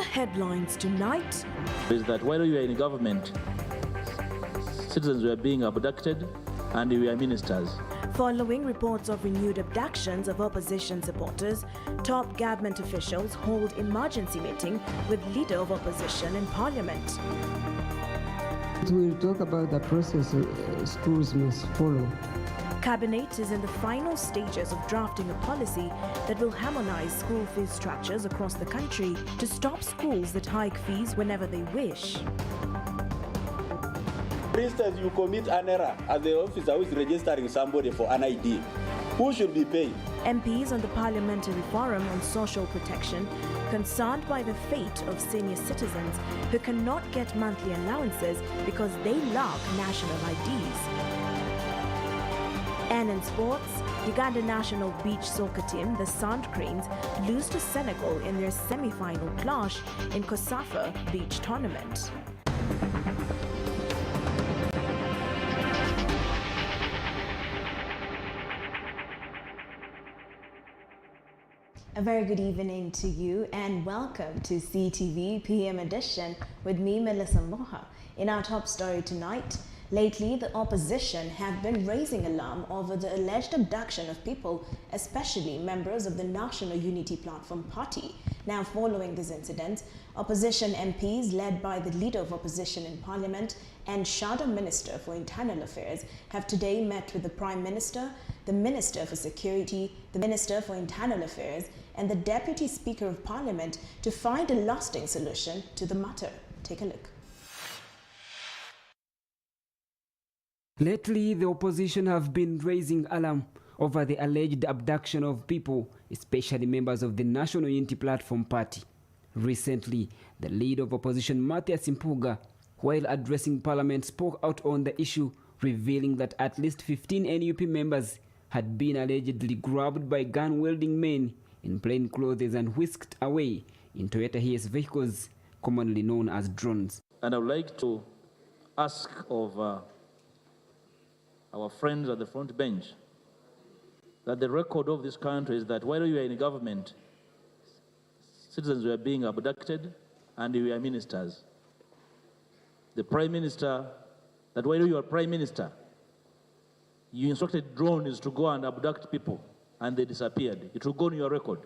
headlines tonight. Is that while we were in government, citizens were being abducted and we were ministers. Following reports of renewed abductions of opposition supporters, top government officials hold emergency meeting with leader of opposition in parliament. We'll talk about the process schools must follow. Cabinet is in the final stages of drafting a policy that will harmonize school fees structures across the country to stop schools that hike fees whenever they wish. For instance, you commit an error as the officer who is registering somebody for an ID. Who should be paying? MPs on the Parliamentary Forum on Social Protection concerned by the fate of senior citizens who cannot get monthly allowances because they lack national IDs. And in sports, Uganda national beach soccer team, the Sand Cranes, lose to Senegal in their semi-final clash in Kosafa Beach Tournament. A very good evening to you and welcome to CTV PM Edition with me, Melissa Moha. In our top story tonight, lately the opposition have been raising alarm over the alleged abduction of people, especially members of the National Unity Platform Party. Now, following this incident, opposition MPs led by the leader of opposition in Parliament and Shadow Minister for Internal Affairs have today met with the Prime Minister, the Minister for Security, the Minister for Internal Affairs and the Deputy Speaker of Parliament to find a lasting solution to the matter. Take a look. Lately, the opposition have been raising alarm over the alleged abduction of people, especially members of the National Unity Platform Party. Recently, the leader of opposition, Matthias Impuga, while addressing Parliament, spoke out on the issue, revealing that at least 15 NUP members had been allegedly grabbed by gun-wielding men in plain clothes and whisked away in Toyota Hiace vehicles, commonly known as drones. And I would like to ask of our friends at the front bench that the record of this country is that while we were in government, citizens were being abducted and we were ministers. The Prime Minister, that while you were Prime Minister, you instructed drones to go and abduct people and they disappeared. It will go on your record.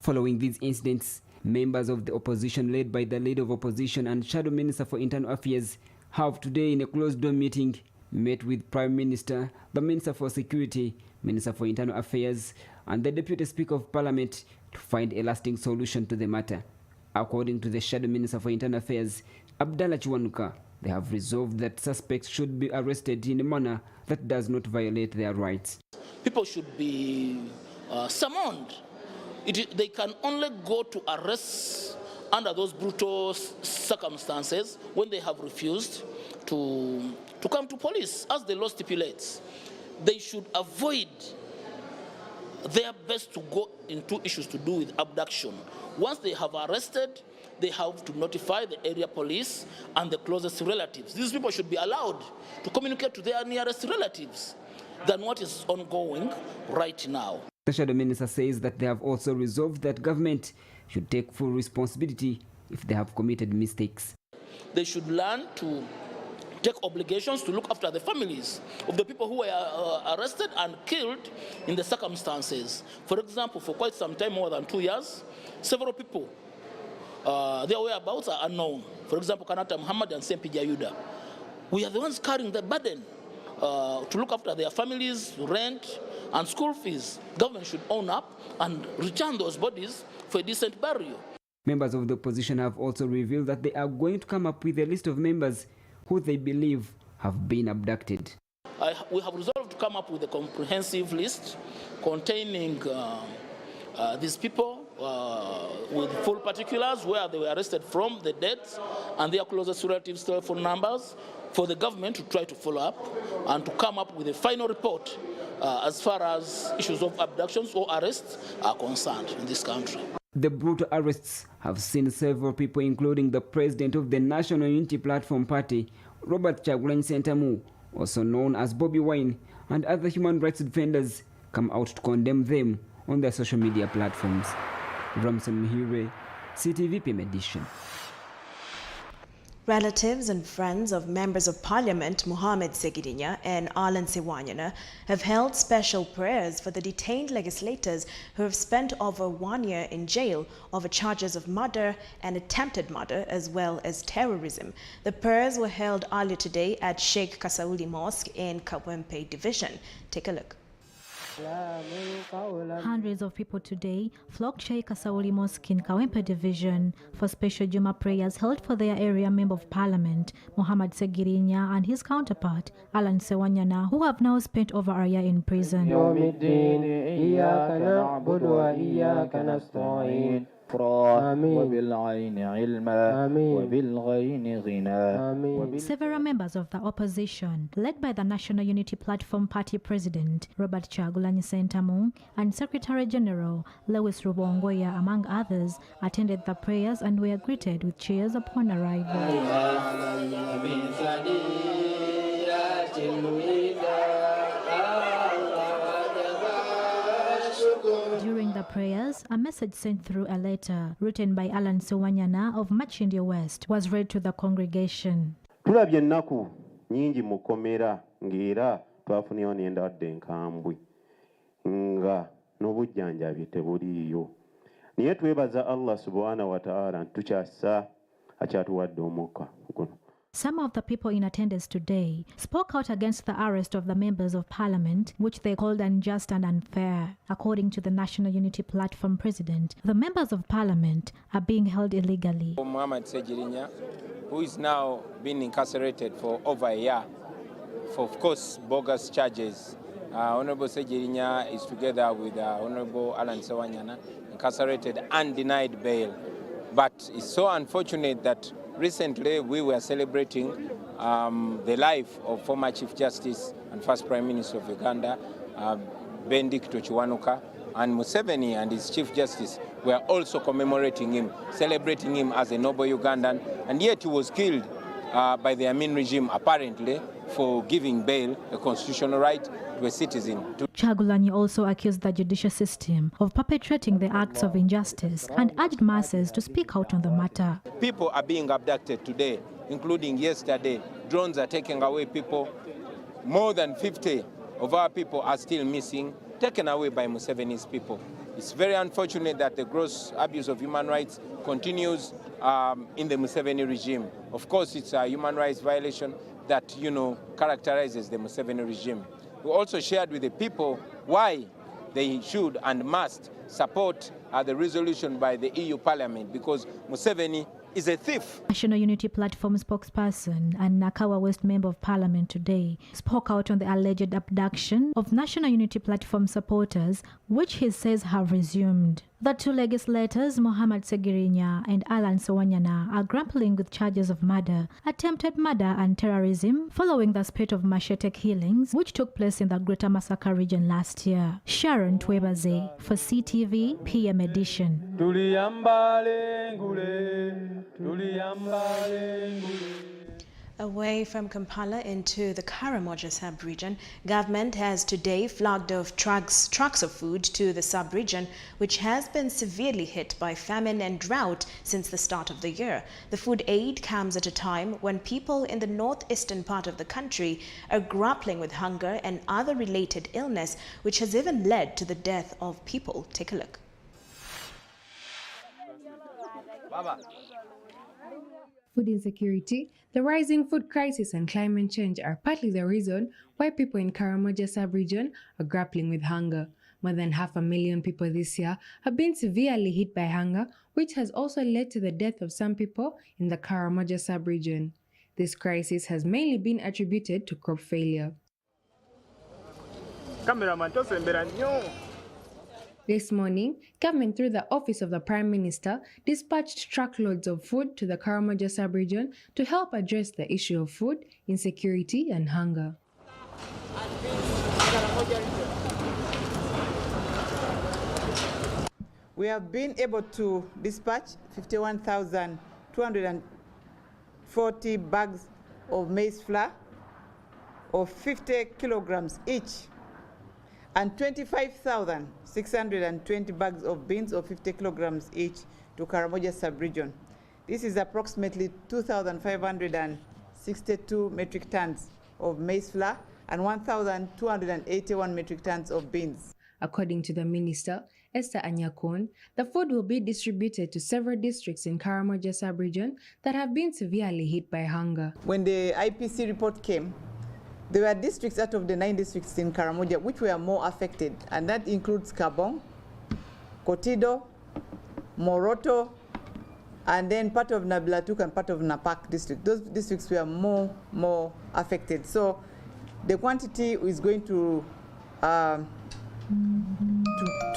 Following these incidents, members of the opposition led by the leader of opposition and Shadow Minister for Internal Affairs have today in a closed-door meeting met with Prime Minister, the Minister for Security, Minister for Internal Affairs and the Deputy Speaker of Parliament to find a lasting solution to the matter. According to the Shadow Minister for Internal Affairs, Abdallah Chiwanuka, they have resolved that suspects should be arrested in a manner that does not violate their rights. People should be summoned. They can only go to arrest under those brutal circumstances when they have refused to come to police, as the law stipulates. They should avoid their best to go into issues to do with abduction. Once they have arrested, they have to notify the area police and the closest relatives. These people should be allowed to communicate to their nearest relatives than what is ongoing right now. The Shadow Minister says that they have also resolved that government should take full responsibility if they have committed mistakes. They should learn to take obligations to look after the families of the people who were arrested and killed in the circumstances. For example, for quite some time, more than 2 years, several people, their whereabouts are unknown. For example, Kanata Muhammad and Sempi Jayuda. We are the ones carrying the burden to look after their families, rent, and school fees. Government should own up and return those bodies for a decent burial. Members of the opposition have also revealed that they are going to come up with a list of members who they believe have been abducted. We have resolved to come up with a comprehensive list containing these people with full particulars, where they were arrested from, the dates, and their closest relatives' telephone numbers, for the government to try to follow up and to come up with a final report as far as issues of abductions or arrests are concerned in this country. The brutal arrests have seen several people, including the president of the National Unity Platform Party, Robert Kyagulanyi Ssentamu, also known as Bobby Wine, and other human rights defenders, come out to condemn them on their social media platforms. Ramson Mihire, CTV PM edition. Relatives and friends of members of parliament Mohamed Segirinya and Alan Sewanyana have held special prayers for the detained legislators who have spent over 1 year in jail over charges of murder and attempted murder as well as terrorism. The prayers were held earlier today at Sheikh Kasauli Mosque in Kawempe Division. Take a look. Hundreds of people today flocked Sheikh Kasauli Mosque in Kawempe Division for special Juma prayers held for their area Member of Parliament Mohamed Segirinya and his counterpart Alan Sewanyana, who have now spent over a year in prison. Several members of the opposition, led by the National Unity Platform Party President Robert Kyagulanyi Ssentamu and Secretary General Lewis Rubongoya, among others, attended the prayers and were greeted with cheers upon arrival. During the prayers, a message sent through a letter written by Alan Sewanyana of Machindi West was read to the congregation. Tulabye ennaku nyingi mu kkomera ng'era twafunyeyo n'endwadde enkambwe nga n'obujjanjabi tebuliiyo. Naye twebaza Allah subhanahu wa ta'ala nti tukyassa akyatuwadde omukka guno. Some of the people in attendance today spoke out against the arrest of the members of parliament, which they called unjust and unfair. According to the National Unity Platform president, the members of parliament are being held illegally. Mohamed Segirinya, who is now being incarcerated for over a year for, of course, bogus charges. Honorable Segirinya is together with Honorable Alan Sewanyana, incarcerated and denied bail. But it's so unfortunate that recently we were celebrating the life of former Chief Justice and first Prime Minister of Uganda, Bendikito Kiwanuka, and Museveni and his Chief Justice were also commemorating him, celebrating him as a noble Ugandan, and yet he was killed by the Amin regime, apparently, for giving bail, a constitutional right to a citizen. Kyagulanyi also accused the judicial system of perpetrating the acts of injustice and urged masses to speak out on the matter. People are being abducted today, including yesterday. Drones are taking away people. More than 50 of our people are still missing, taken away by Museveni's people. It's very unfortunate that the gross abuse of human rights continues in the Museveni regime. Of course, it's a human rights violation that, characterizes the Museveni regime. We also shared with the people why they should and must support the resolution by the EU Parliament, because Museveni is a thief. National Unity Platform spokesperson and Nakawa West Member of Parliament today spoke out on the alleged abduction of National Unity Platform supporters, which he says have resumed. The two legislators, Mohamed Segirinya and Alan Sewanyana, are grappling with charges of murder, attempted murder and terrorism following the spate of machete killings which took place in the Greater Masaka region last year. Sharon Twebaze for CTV PM edition. Away from Kampala into the Karamoja sub-region, government has today flagged off trucks of food to the sub-region, which has been severely hit by famine and drought since the start of the year. The food aid comes at a time when people in the northeastern part of the country are grappling with hunger and other related illness, which has even led to the death of people. Take a look. Food insecurity, the rising food crisis and climate change are partly the reason why people in Karamoja sub-region are grappling with hunger. More than 500,000 people this year have been severely hit by hunger, which has also led to the death of some people in the Karamoja sub-region. This crisis has mainly been attributed to crop failure. This morning, government through the Office of the Prime Minister dispatched truckloads of food to the Karamoja sub-region to help address the issue of food insecurity and hunger. We have been able to dispatch 51,240 bags of maize flour of 50 kilograms each. and 25,620 bags of beans of 50 kilograms each to Karamoja sub-region. This is approximately 2,562 metric tons of maize flour and 1,281 metric tons of beans. According to the minister, Esther Anyakon, the food will be distributed to several districts in Karamoja sub-region that have been severely hit by hunger. When the IPC report came, there were districts out of the 9 districts in Karamoja which were more affected, and that includes Kabong, Kotido, Moroto, and then part of Nabilatuk and part of Napak district. Those districts were more affected. So the quantity is going to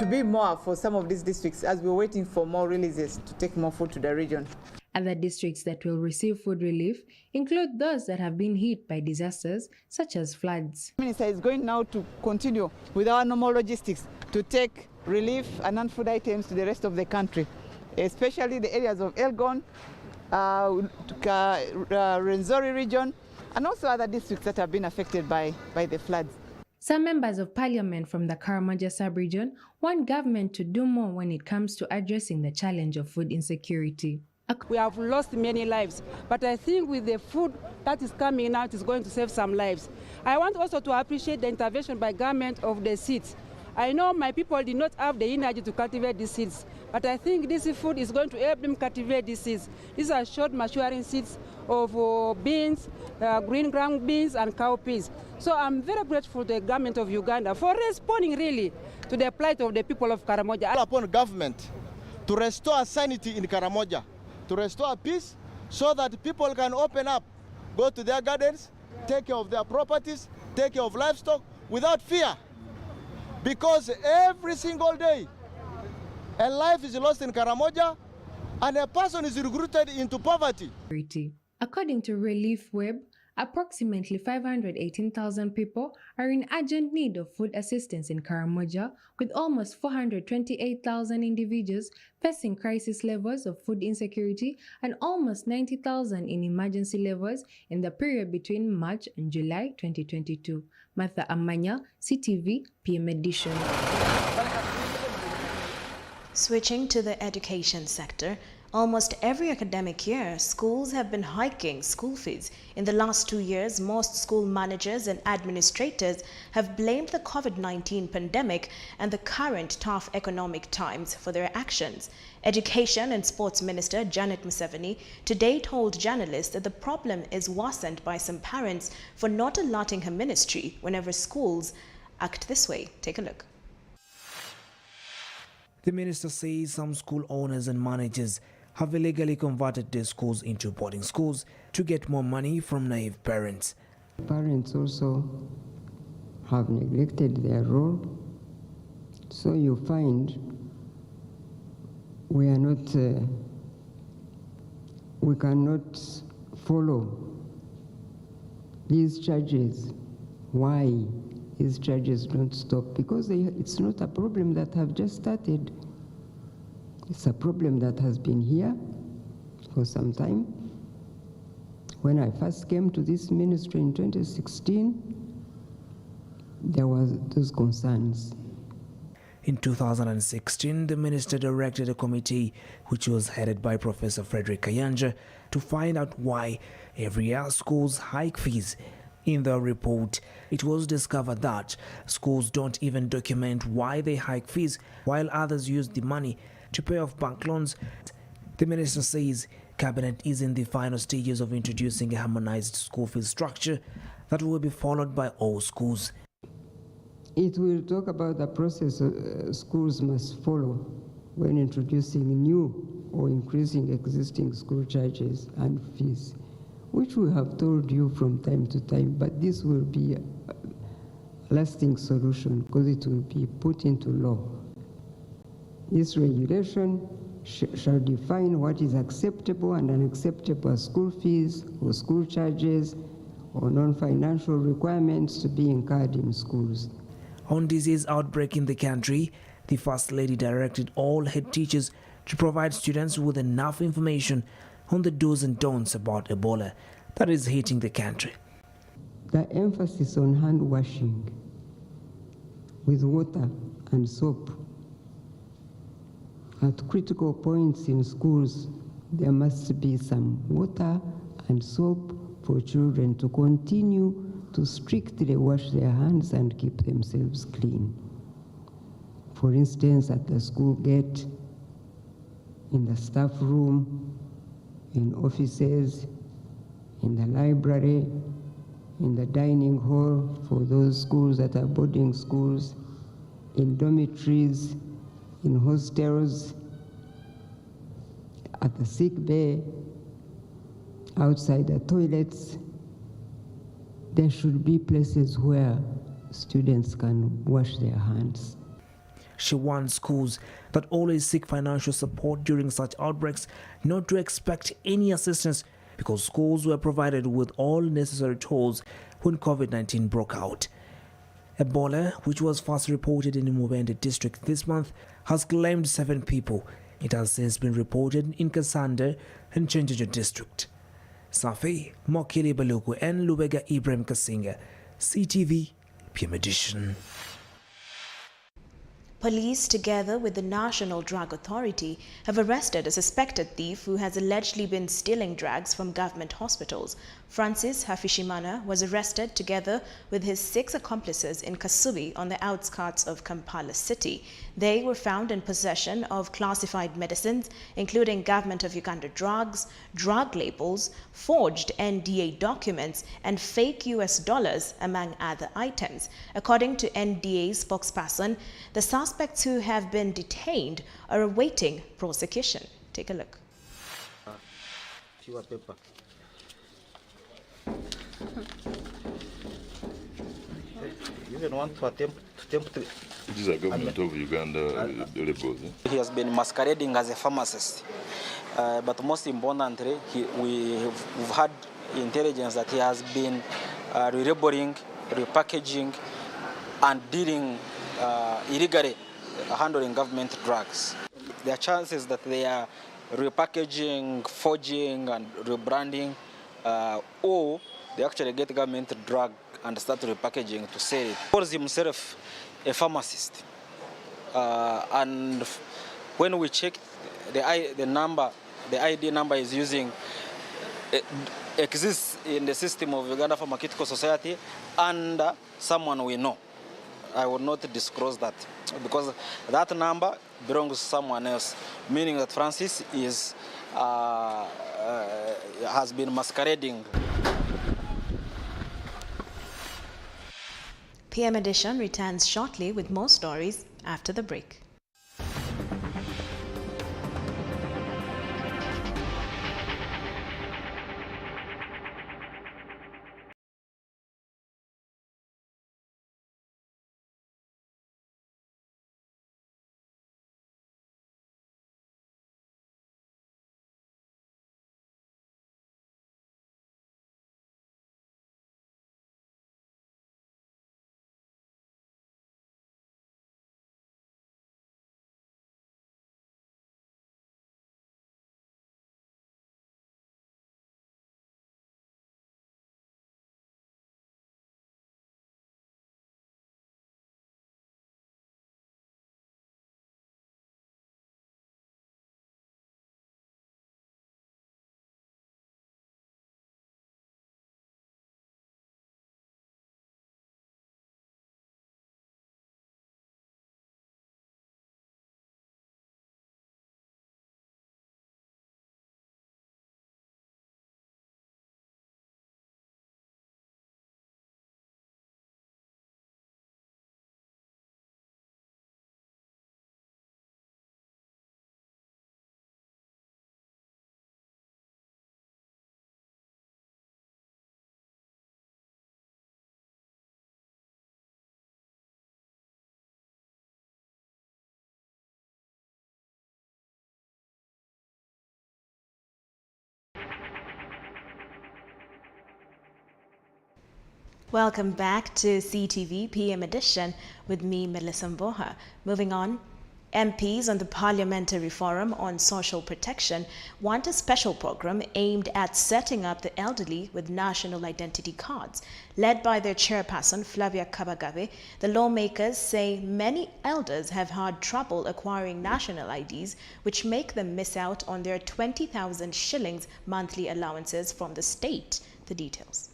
be more for some of these districts as we're waiting for more releases to take more food to the region. Other districts that will receive food relief include those that have been hit by disasters such as floods. The Minister is going now to continue with our normal logistics to take relief and non-food items to the rest of the country, especially the areas of Elgon, Renzori region, and also other districts that have been affected by the floods. Some members of parliament from the Karamoja sub-region want government to do more when it comes to addressing the challenge of food insecurity. We have lost many lives, but I think with the food that is coming out is going to save some lives. I want also to appreciate the intervention by government of the seeds. I know my people did not have the energy to cultivate these seeds, but I think this food is going to help them cultivate these seeds. These are short maturing seeds of beans, green ground beans and cowpeas. So I'm very grateful to the government of Uganda for responding really to the plight of the people of Karamoja. I call upon government to restore sanity in Karamoja, to restore peace so that people can open up, go to their gardens, take care of their properties, take care of livestock without fear. Because every single day, a life is lost in Karamoja and a person is recruited into poverty. According to Relief Web, approximately 518,000 people are in urgent need of food assistance in Karamoja, with almost 428,000 individuals facing crisis levels of food insecurity and almost 90,000 in emergency levels in the period between March and July 2022. Martha Amanya, CTV, PM Edition. Switching to the education sector, almost every academic year, schools have been hiking school fees. In the last 2 years, most school managers and administrators have blamed the COVID-19 pandemic and the current tough economic times for their actions. Education and Sports Minister Janet Museveni today told journalists that the problem is worsened by some parents for not alerting her ministry whenever schools act this way. Take a look. The minister says some school owners and managers have illegally converted their schools into boarding schools to get more money from naive parents. Parents also have neglected their role, so you find we cannot follow these charges. Why these charges don't stop? Because it's not a problem that have just started. It's a problem that has been here for some time. When I first came to this ministry in 2016, there was those concerns. In 2016, the minister directed a committee, which was headed by Professor Frederick Kayanja, to find out why every year schools hike fees. In the report, it was discovered that schools don't even document why they hike fees, while others use the money to pay off bank loans. The minister says Cabinet is in the final stages of introducing a harmonized school fees structure that will be followed by all schools. It will talk about the process schools must follow when introducing new or increasing existing school charges and fees, which we have told you from time to time, but this will be a lasting solution because it will be put into law. This regulation shall define what is acceptable and unacceptable school fees or school charges or non-financial requirements to be incurred in schools. On disease outbreak in the country, the First Lady directed all head teachers to provide students with enough information on the do's and don'ts about Ebola that is hitting the country. The emphasis on hand washing with water and soap. At critical points in schools, there must be some water and soap for children to continue to strictly wash their hands and keep themselves clean. For instance, at the school gate, in the staff room, in offices, in the library, in the dining hall for those schools that are boarding schools, in dormitories, in hostels, at the sick bay, outside the toilets. There should be places where students can wash their hands. She wants schools that always seek financial support during such outbreaks not to expect any assistance, because schools were provided with all necessary tools when COVID-19 broke out. Ebola, which was first reported in the Mubende district this month, has claimed 7 people. It has since been reported in Kasanda and Chenjeju district. Safi, Mokili Baluku and Lubega Ibrahim Kasinga, CTV, PM Edition. Police, together with the National Drug Authority, have arrested a suspected thief who has allegedly been stealing drugs from government hospitals. Francis Hafishimana was arrested together with his 6 accomplices in Kasubi on the outskirts of Kampala city. They were found in possession of classified medicines, including Government of Uganda drugs, drug labels, forged NDA documents, and fake US dollars, among other items. According to NDA spokesperson, the suspects who have been detained are awaiting prosecution. Take a look. You even want to attempt to... This is a government of Uganda labels. He has been masquerading as a pharmacist, but most importantly, we've had intelligence that he has been relabeling, repackaging, and dealing illegally, handling government drugs. There are chances that they are repackaging, forging, and rebranding, or they actually get government drug and start repackaging to sell it. He calls himself a pharmacist, and when we check the ID number is using exists in the system of Uganda Pharmaceutical Society and someone we know. I will not disclose that because that number belongs to someone else, meaning that Francis is has been masquerading. PM Edition returns shortly with more stories after the break. Welcome back to CTV PM Edition with me, Melissa Mboha. Moving on, MPs on the Parliamentary Forum on Social Protection want a special program aimed at setting up the elderly with national identity cards. Led by their chairperson, Flavia Kabagabe, the lawmakers say many elders have had trouble acquiring national IDs, which make them miss out on their 20,000 shillings monthly allowances from the state. The details.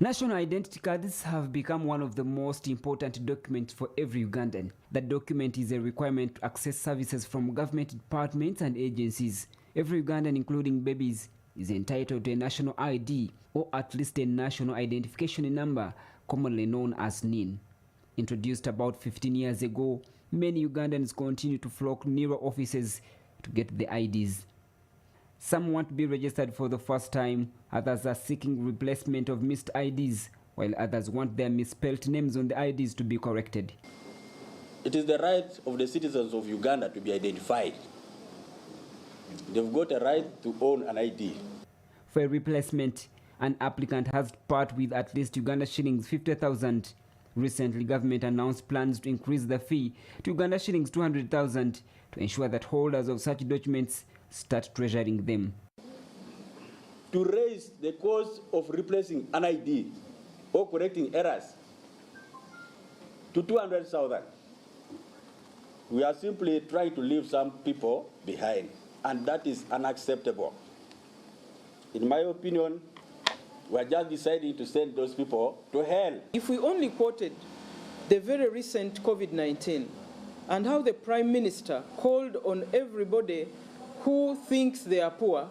National identity cards have become one of the most important documents for every Ugandan. The document is a requirement to access services from government departments and agencies. Every Ugandan, including babies, is entitled to a national ID, or at least a national identification number, commonly known as NIN. Introduced about 15 years ago, many Ugandans continue to flock nearer offices to get the IDs. Some want to be registered for the first time, others are seeking replacement of missed IDs, while others want their misspelled names on the IDs to be corrected. It is the right of the citizens of Uganda to be identified. They've got a right to own an ID. For a replacement, an applicant has to part with at least Uganda shillings 50,000. Recently, government announced plans to increase the fee to Uganda shillings 200,000 to ensure that holders of such documents start treasuring them. To raise the cost of replacing an ID or correcting errors to 200,000, we are simply trying to leave some people behind, and that is unacceptable. In my opinion, we are just deciding to send those people to hell. If we only quoted the very recent COVID-19 and how the Prime Minister called on everybody who thinks they are poor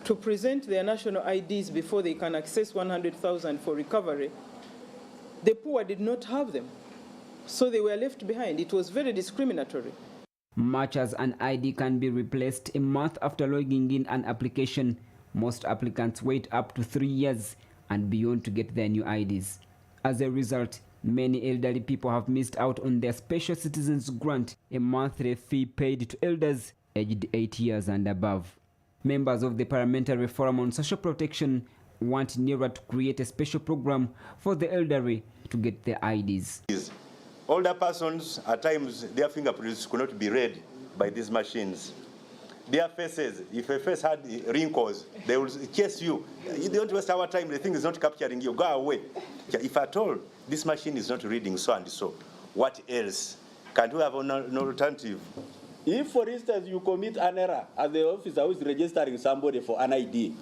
to present their national IDs before they can access 100,000 for recovery, the poor did not have them. So they were left behind. It was very discriminatory. Much as an ID can be replaced a month after logging in an application, most applicants wait up to 3 years and beyond to get their new IDs. As a result, many elderly people have missed out on their Special Citizens Grant, a monthly fee paid to elders aged 8 years and above. Members of the Parliamentary Forum on Social Protection want NERA to create a special program for the elderly to get their IDs. Older persons, at times, their fingerprints could not be read by these machines. Their faces, if a face had wrinkles, they will chase you. You don't waste our time, the thing is not capturing you, go away. If at all, this machine is not reading so and so, what else? Can't we have an alternative? If, for instance, you commit an error as the officer who is registering somebody for an ID,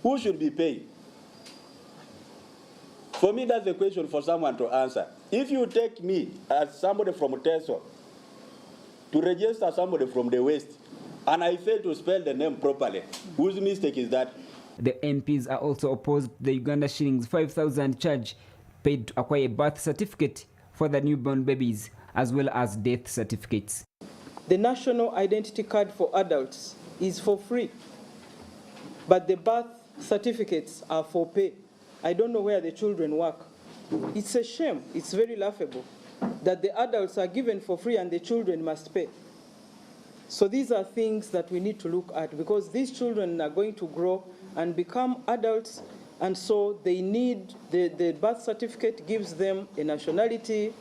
who should be paid? For me, that's a question for someone to answer. If you take me as somebody from Teso to register somebody from the West, and I fail to spell the name properly, whose mistake is that? The MPs are also opposed to the Uganda shillings 5,000 charge paid to acquire a birth certificate for the newborn babies, as well as death certificates. The national identity card for adults is for free, but the birth certificates are for pay. I don't know where the children work. It's a shame, it's very laughable, that the adults are given for free and the children must pay. So these are things that we need to look at, because these children are going to grow and become adults, and so they need, the birth certificate gives them a nationality,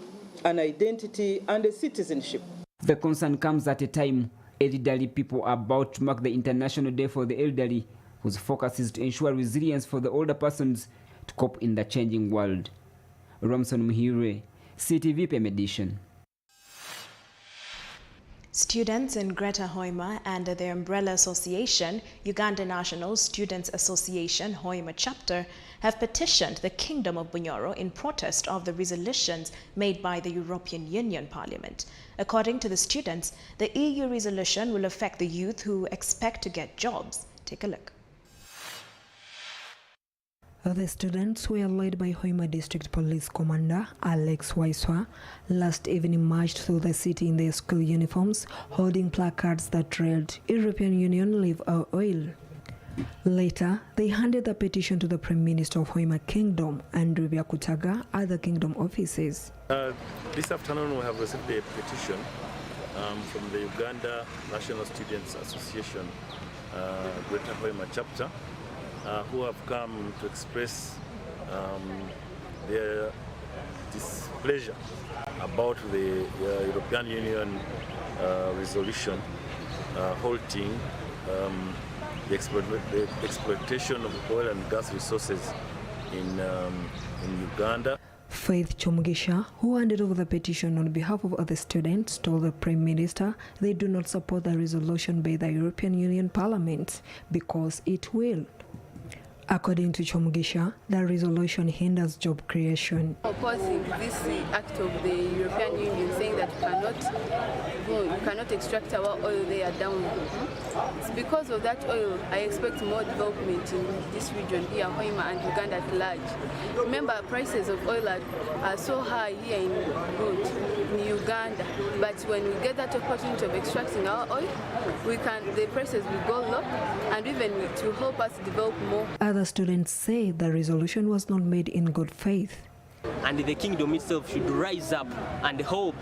an identity, and a citizenship. The concern comes at a time elderly people are about to mark the International Day for the Elderly, whose focus is to ensure resilience for the older persons to cope in the changing world. Ramson Muhire, CTV PM Edition. Students in Greater Hoima and their umbrella association, Uganda National Students Association Hoima Chapter, have petitioned the Kingdom of Bunyoro in protest of the resolutions made by the European Union Parliament. According to the students, the EU resolution will affect the youth who expect to get jobs. Take a look. The students were led by Hoima District Police Commander Alex Waiswa last evening marched through the city in their school uniforms, holding placards that read, "European Union, leave our oil." Later, they handed the petition to the Prime Minister of Hoima Kingdom, Andrew Byakutaga, at the Kingdom offices. This afternoon we have received a petition from the Uganda National Students Association, Greater Hoima Chapter, who have come to express their displeasure about the European Union resolution halting the exploitation of oil and gas resources in Uganda. Faith Chomugisha, who handed over the petition on behalf of other students, told the Prime Minister they do not support the resolution by the European Union Parliament because it will. According to Chomugisha, the resolution hinders job creation. Opposing this act of the European Union saying that you cannot extract our oil there down. It's because of that oil I expect more development in this region here, Hoima and Uganda at large. Remember, prices of oil are so high here in Uganda, but when we get that opportunity of extracting our oil, the prices will go low, and even it will help us develop more. Other students say the resolution was not made in good faith. And the kingdom itself should rise up and help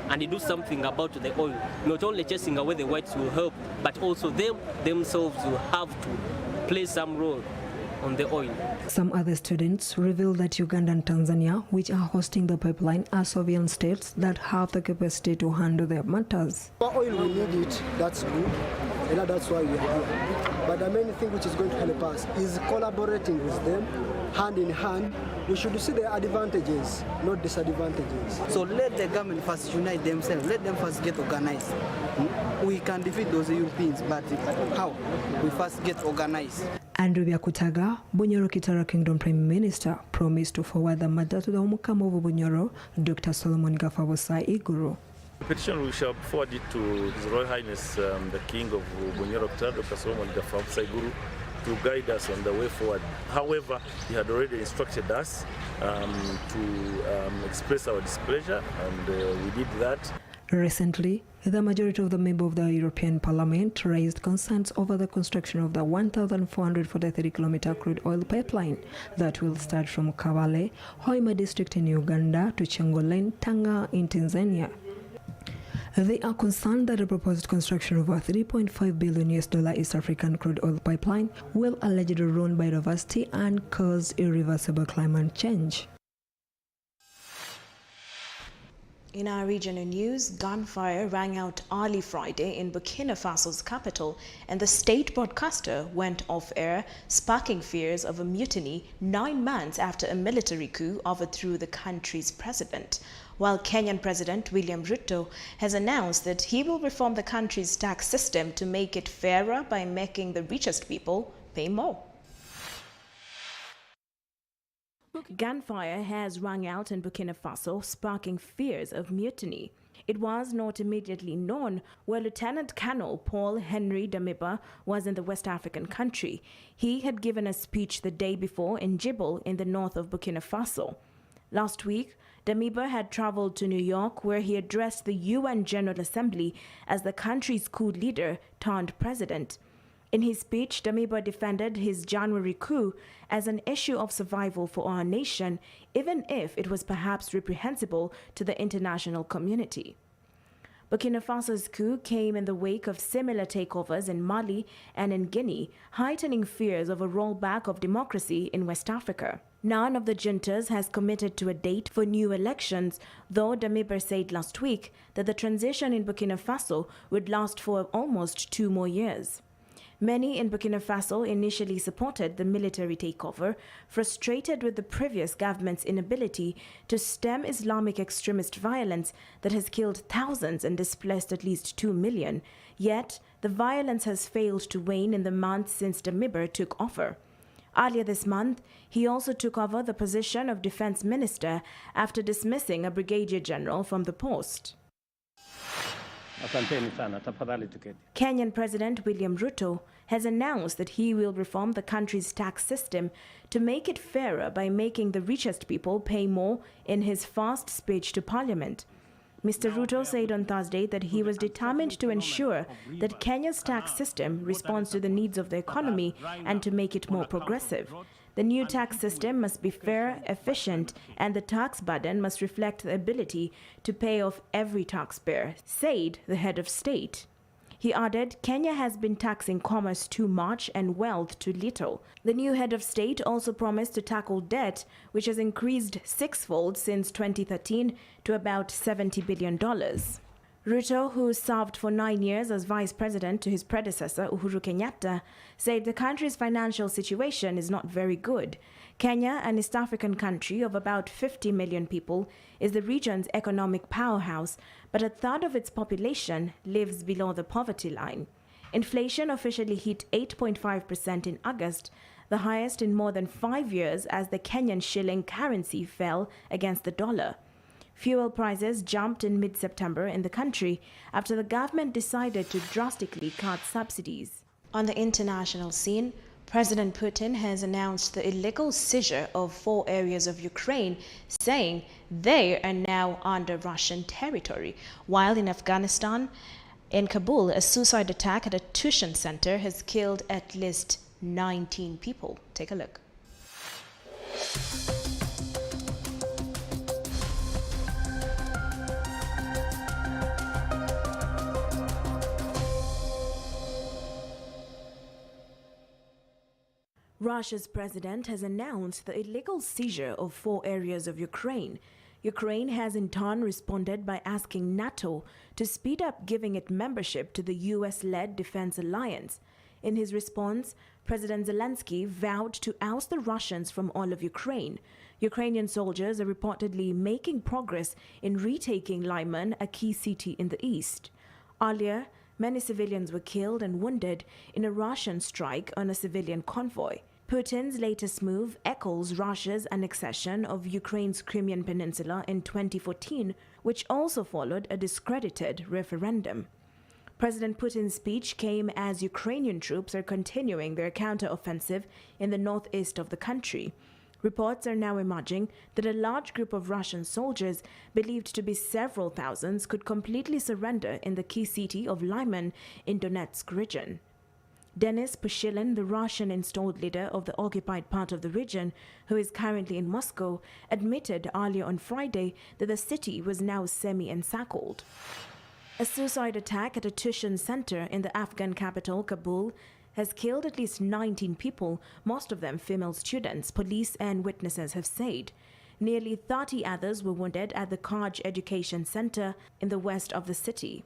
and do something about the oil. Not only chasing away the whites will help, but also themselves will have to play some role on the oil. Some other students reveal that Uganda and Tanzania, which are hosting the pipeline, are sovereign states that have the capacity to handle their matters. For oil, we need it, that's good, and that's why we are here. But the main thing which is going to help us is collaborating with them, hand in hand. We should see the advantages, not disadvantages. So let the government first unite themselves, let them first get organized. We can defeat those Europeans, but how? We first get organized. Andrew Byakutaga, Bunyoro Kitara Kingdom Prime Minister, promised to forward the matter to the Omukama of Bunyoro, Dr. Solomon Gafabosa Iguru. The petition, we shall forward it to His Royal Highness, the King of Bunyoro, Dr. Solomon Gafabosa Iguru, to guide us on the way forward. However, he had already instructed us to express our displeasure, and we did that. Recently, the majority of the members of the European Parliament raised concerns over the construction of the 1,443-kilometer crude oil pipeline that will start from Kabale, Hoima district in Uganda, to Chengolen, Tanga in Tanzania. They are concerned that the proposed construction of a $3.5 billion East African crude oil pipeline will allegedly ruin biodiversity and cause irreversible climate change. In our regional news, gunfire rang out early Friday in Burkina Faso's capital, and the state broadcaster went off air, sparking fears of a mutiny 9 months after a military coup overthrew the country's president. While Kenyan President William Ruto has announced that he will reform the country's tax system to make it fairer by making the richest people pay more. Gunfire has rung out in Burkina Faso, sparking fears of mutiny. It was not immediately known where Lieutenant Colonel Paul Henry Damiba was in the West African country. He had given a speech the day before in Djibouti in the north of Burkina Faso. Last week, Damiba had traveled to New York, where he addressed the UN General Assembly as the country's coup leader turned president. In his speech, Damiba defended his January coup as an issue of survival for our nation, even if it was perhaps reprehensible to the international community. Burkina Faso's coup came in the wake of similar takeovers in Mali and in Guinea, heightening fears of a rollback of democracy in West Africa. None of the juntas has committed to a date for new elections, though Damiba said last week that the transition in Burkina Faso would last for almost 2 more years. Many in Burkina Faso initially supported the military takeover, frustrated with the previous government's inability to stem Islamic extremist violence that has killed thousands and displaced at least 2 million. Yet, the violence has failed to wane in the months since Damiba took over. Earlier this month, he also took over the position of defense minister after dismissing a brigadier general from the post. Kenyan President William Ruto has announced that he will reform the country's tax system to make it fairer by making the richest people pay more in his first speech to Parliament. Mr. Ruto said on Thursday that he was determined to ensure that Kenya's tax system responds to the needs of the economy and to make it more progressive. The new tax system must be fair, efficient, and the tax burden must reflect the ability to pay off every taxpayer, said the head of state. He added, Kenya has been taxing commerce too much and wealth too little. The new head of state also promised to tackle debt, which has increased sixfold since 2013 to about $70 billion. Ruto, who served for 9 years as vice president to his predecessor, Uhuru Kenyatta, said the country's financial situation is not very good. Kenya, an East African country of about 50 million people, is the region's economic powerhouse, but a third of its population lives below the poverty line. Inflation officially hit 8.5% in August, the highest in more than 5 years as the Kenyan shilling currency fell against the dollar. Fuel prices jumped in mid-September in the country after the government decided to drastically cut subsidies. On the international scene, President Putin has announced the illegal seizure of 4 areas of Ukraine, saying they are now under Russian territory. While in Afghanistan, in Kabul, a suicide attack at a tuition center has killed at least 19 people. Take a look. Russia's president has announced the illegal seizure of 4 areas of Ukraine. Ukraine has in turn responded by asking NATO to speed up giving it membership to the US-led defense alliance. In his response, President Zelensky vowed to oust the Russians from all of Ukraine. Ukrainian soldiers are reportedly making progress in retaking Lyman, a key city in the east. Earlier, many civilians were killed and wounded in a Russian strike on a civilian convoy. Putin's latest move echoes Russia's annexation of Ukraine's Crimean Peninsula in 2014, which also followed a discredited referendum. President Putin's speech came as Ukrainian troops are continuing their counter-offensive in the northeast of the country. Reports are now emerging that a large group of Russian soldiers, believed to be several thousands, could completely surrender in the key city of Lyman in Donetsk region. Denis Pushilin, the Russian-installed leader of the occupied part of the region, who is currently in Moscow, admitted earlier on Friday that the city was now semi-encircled. A suicide attack at a tuition center in the Afghan capital, Kabul, has killed at least 19 people, most of them female students, police and witnesses have said. Nearly 30 others were wounded at the Kaj Education Center in the west of the city.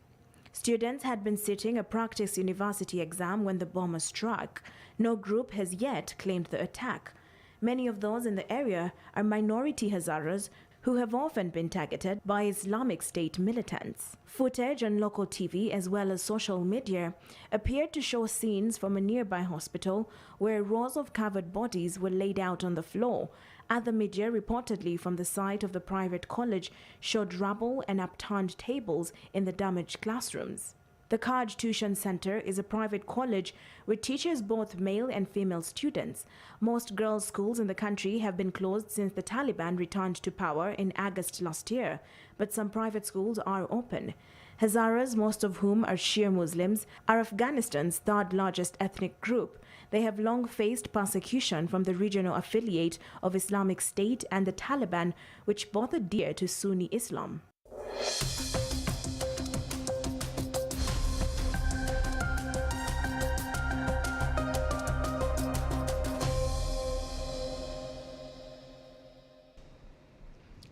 Students had been sitting a practice university exam when the bomber struck. No group has yet claimed the attack. Many of those in the area are minority Hazaras who have often been targeted by Islamic State militants. Footage on local TV as well as social media appeared to show scenes from a nearby hospital where rows of covered bodies were laid out on the floor. Other media, reportedly from the site of the private college, showed rubble and upturned tables in the damaged classrooms. The Kaj Tuition Center is a private college which teaches both male and female students. Most girls' schools in the country have been closed since the Taliban returned to power in August last year, but some private schools are open. Hazaras, most of whom are Shia Muslims, are Afghanistan's third largest ethnic group. They have long faced persecution from the regional affiliate of Islamic State and the Taliban, which both are dear to Sunni Islam.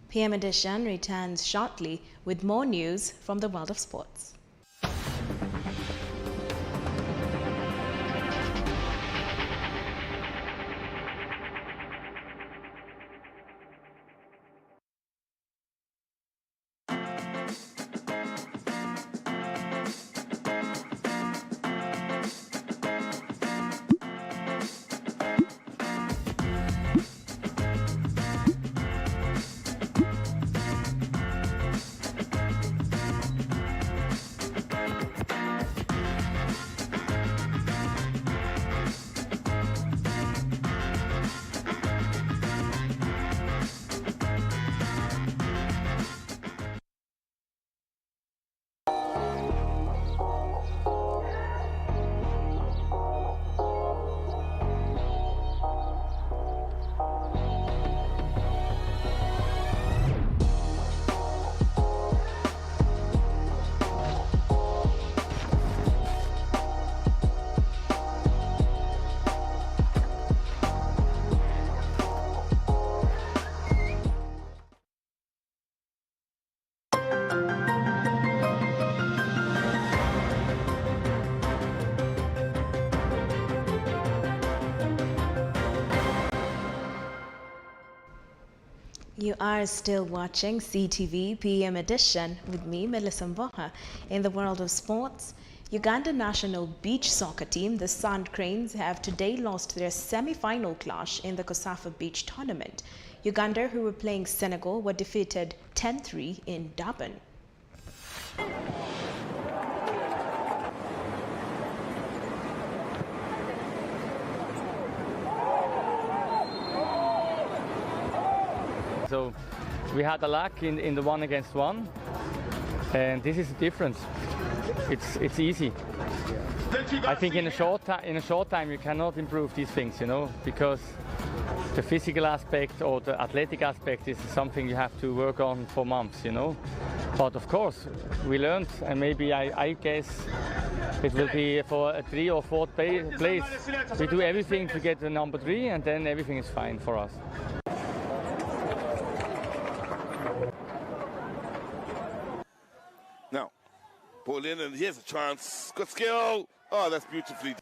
PM Edition returns shortly with more news from the world of sports. You are still watching CTV PM Edition with me, Melissa Mboha. In the world of sports, Uganda national beach soccer team, the Sand Cranes, have today lost their semi-final clash in the Kosafa Beach tournament. Uganda, who were playing Senegal, were defeated 10-3 in Durban. So we had a luck in the 1-against-1, and this is the difference. It's easy. I think in a short time you cannot improve these things, you know, because the physical aspect or the athletic aspect is something you have to work on for months, you know. But of course, we learned, and maybe I guess it will be for a 3 or 4 place. We do everything to get the number 3, and then everything is fine for us. Now, pull in, and here's a chance. Good skill. Oh, that's beautifully.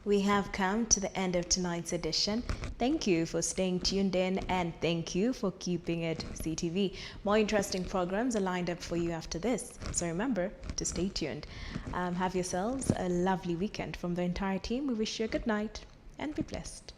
We have come to the end of tonight's edition. Thank you for staying tuned in, and thank you for keeping it CTV. More interesting programs are lined up for you after this, so remember to stay tuned. Have yourselves a lovely weekend. From the entire team, we wish you a good night and be blessed.